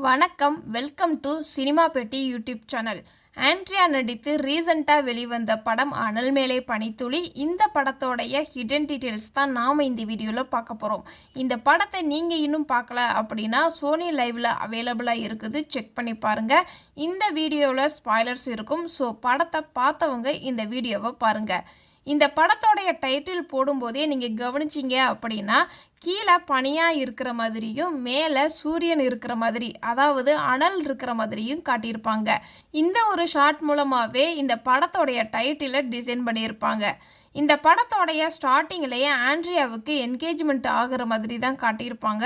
வணக்கம், welcome to cinema பெட்டி YouTube channel. Andrea நடித்து ரீசெண்டாக வெளிவந்த படம் அனல் மேலே பனித்துளி. இந்த படத்தோடைய ஹிடன் டீட்டெயில்ஸ் தான் நாம் இந்த வீடியோவில் பார்க்க போகிறோம். இந்த படத்தை நீங்கள் இன்னும் பார்க்கல அப்படின்னா சோனி லைவில் அவைலபிளாக இருக்குது, செக் பண்ணி பாருங்கள். இந்த வீடியோவில் ஸ்பாய்லர்ஸ் இருக்கும், ஸோ படத்தை பார்த்தவங்க இந்த வீடியோவை பாருங்கள். இந்த படத்தோடைய டைட்டில் போடும்போதே நீங்கள் கவனிச்சிங்க அப்படின்னா கீழே பனியாக இருக்கிற மாதிரியும் மேலே சூரியன் இருக்கிற மாதிரி, அதாவது அனல் இருக்கிற மாதிரியும் காட்டியிருப்பாங்க. இந்த ஒரு ஷார்ட் மூலமாகவே இந்த படத்தோடைய டைட்டிலை டிசைன் பண்ணியிருப்பாங்க. இந்த படத்தோடைய ஸ்டார்டிங்லேயே ஆண்ட்ரியாவுக்கு என்கேஜ்மெண்ட் ஆகிற மாதிரி தான் காட்டியிருப்பாங்க.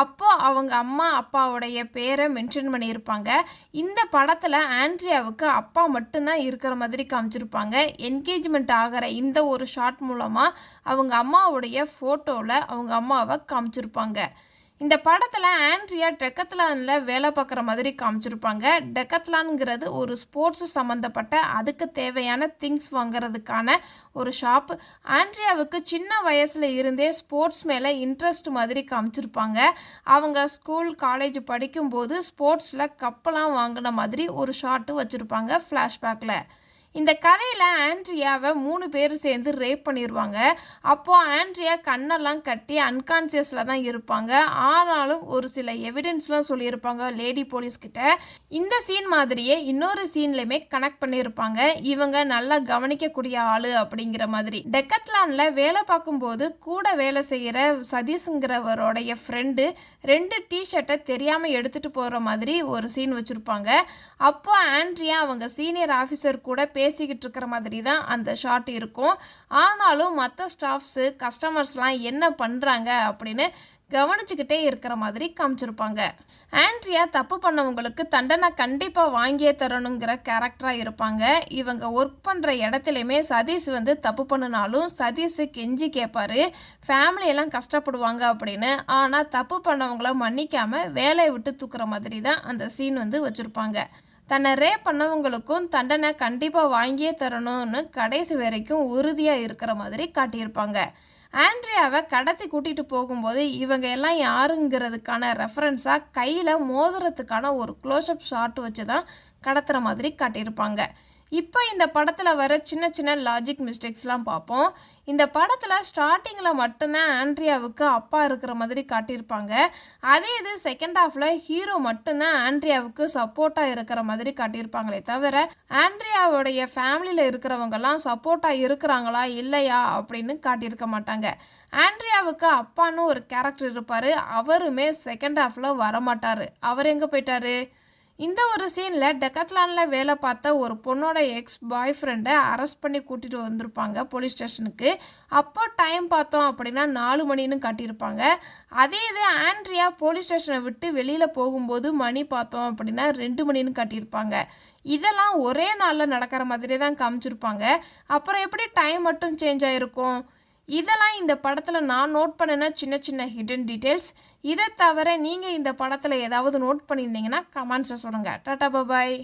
அப்போது அவங்க அம்மா அப்பாவுடைய பேரை மென்ஷன் பண்ணியிருப்பாங்க. இந்த படத்தில் ஆண்ட்ரியாவுக்கு அப்பா மட்டும்தான் இருக்கிற மாதிரி காமிச்சிருப்பாங்க. என்கேஜ்மெண்ட் ஆகிற இந்த ஒரு ஷார்ட் மூலமாக அவங்க அம்மாவுடைய ஃபோட்டோவில் அவங்க அம்மாவை காமிச்சிருப்பாங்க. இந்த படத்தில் ஆண்ட்ரியா டெக்கத்லானில் வேலை பார்க்குற மாதிரி காமிச்சிருப்பாங்க. டெக்கத்லான்ங்கிறது ஒரு ஸ்போர்ட்ஸ் சம்மந்தப்பட்ட அதுக்கு தேவையான திங்ஸ் வாங்குறதுக்கான ஒரு ஷாப். ஆண்ட்ரியாவுக்கு சின்ன வயசில் இருந்தே ஸ்போர்ட்ஸ் மேலே இன்ட்ரெஸ்ட் மாதிரி காமிச்சிருப்பாங்க. அவங்க ஸ்கூல் காலேஜ் படிக்கும்போது ஸ்போர்ட்ஸில் கப்பெல்லாம் வாங்கின மாதிரி ஒரு ஷாட்டு வச்சுருப்பாங்க ஃப்ளாஷ்பேக்கில். இந்த கதையில் ஆண்ட்ரியாவை 3 பேர் சேர்ந்து ரேப் பண்ணிடுவாங்க. அப்போது ஆண்ட்ரியா கண்ணெல்லாம் கட்டி அன்கான்சியஸில் தான் இருப்பாங்க. ஆனாலும் ஒரு சில எவிடன்ஸ்லாம் சொல்லியிருப்பாங்க லேடி போலீஸ்கிட்ட. இந்த சீன் மாதிரியே இன்னொரு சீன்லையுமே கனெக்ட் பண்ணியிருப்பாங்க. இவங்க நல்லா கவனிக்கக்கூடிய ஆள் அப்படிங்கிற மாதிரி. டெக்கத்லானில் வேலை பார்க்கும்போது கூட வேலை செய்கிற சதீஷுங்கிறவரோடைய ஃப்ரெண்டு 2 டிஷர்ட்டை தெரியாமல் எடுத்துகிட்டு போகிற மாதிரி ஒரு சீன் வச்சுருப்பாங்க. அப்போ ஆண்ட்ரியா அவங்க சீனியர் ஆஃபீஸர் கூட பேசிக்கிட்டு இருக்கிற மாதிரி தான் அந்த ஷாட் இருக்கும். ஆனாலும் மற்ற ஸ்டாஃப்ஸு கஸ்டமர்ஸ்லாம் என்ன பண்ணுறாங்க அப்படின்னு கவனிச்சுக்கிட்டே இருக்கிற மாதிரி காமிச்சிருப்பாங்க. ஆண்ட்ரியா தப்பு பண்ணவங்களுக்கு தண்டனை கண்டிப்பாக வாங்கியே தரணுங்கிற கேரக்டராக இருப்பாங்க. இவங்க ஒர்க் பண்ணுற இடத்துலையுமே சதீஷ் தப்பு பண்ணினாலும் சதீஷ் கெஞ்சி கேட்பார், ஃபேமிலியெல்லாம் கஷ்டப்படுவாங்க அப்படின்னு. ஆனால் தப்பு பண்ணவங்கள மன்னிக்காமல் வேலையை விட்டு தூக்குற மாதிரி தான் அந்த சீன் வச்சுருப்பாங்க. தன்னை ரேப் பண்ணவங்களுக்கும் தண்டனை கண்டிப்பாக வாங்கியே தரணும்னு கடைசி வரைக்கும் உறுதியாக இருக்கிற மாதிரி காட்டியிருப்பாங்க. ஆண்ட்ரியாவை கடத்தி கூட்டிகிட்டு போகும்போது இவங்க எல்லாம் யாருங்கிறதுக்கான ரெஃபரன்ஸாக கையில் மோதிரத்துக்கான ஒரு க்ளோஸ்அப் ஷாட் வச்சு தான் கடத்துகிற மாதிரி காட்டியிருப்பாங்க. இப்போ இந்த படத்தில் வர சின்ன சின்ன லாஜிக் மிஸ்டேக்ஸ்லாம் பார்ப்போம். இந்த படத்தில் ஸ்டார்டிங்கில் மட்டும்தான் ஆண்ட்ரியாவுக்கு அப்பா இருக்கிற மாதிரி காட்டியிருப்பாங்க. அதே இது செகண்ட் ஹாஃபில் ஹீரோ மட்டும்தான் ஆண்ட்ரியாவுக்கு சப்போர்ட்டாக இருக்கிற மாதிரி காட்டியிருப்பாங்களே தவிர ஆண்ட்ரியாவுடைய ஃபேமிலியில் இருக்கிறவங்கெல்லாம் சப்போர்ட்டாக இருக்கிறாங்களா இல்லையா அப்படின்னு காட்டியிருக்க மாட்டாங்க. ஆண்ட்ரியாவுக்கு அப்பான்னு ஒரு கேரக்டர் இருப்பார், அவருமே செகண்ட் ஹாஃபில் வரமாட்டார். அவர் எங்கே போயிட்டார்? இந்த ஒரு சீனில் டெக்கத்லானில் வேலை பார்த்த ஒரு பொண்ணோட எக்ஸ் பாய் ஃப்ரெண்டை அரெஸ்ட் பண்ணி கூட்டிகிட்டு வந்திருப்பாங்க போலீஸ் ஸ்டேஷனுக்கு. அப்போ டைம் பார்த்தோம் அப்படின்னா 4 மணின்னு காட்டியிருப்பாங்க. அதே இது ஆண்ட்ரியா போலீஸ் ஸ்டேஷனை விட்டு வெளியில் போகும்போது மணி பார்த்தோம் அப்படின்னா 2 மணின்னு காட்டியிருப்பாங்க. இதெல்லாம் ஒரே நாளில் நடக்கிற மாதிரி தான் காமிச்சிருப்பாங்க. அப்புறம் எப்படி டைம் மட்டும் சேஞ்ச் ஆகிருக்கும்? இதெல்லாம் இந்த படத்தில் நான் நோட் பண்ணின சின்ன சின்ன ஹிடன் டீட்டெயில்ஸ். இதை தவிர நீங்கள் இந்த படத்தில் ஏதாவது நோட் பண்ணியிருந்தீங்கன்னா கமெண்ட்ஸை சொல்லுங்கள். டாடா பாய்.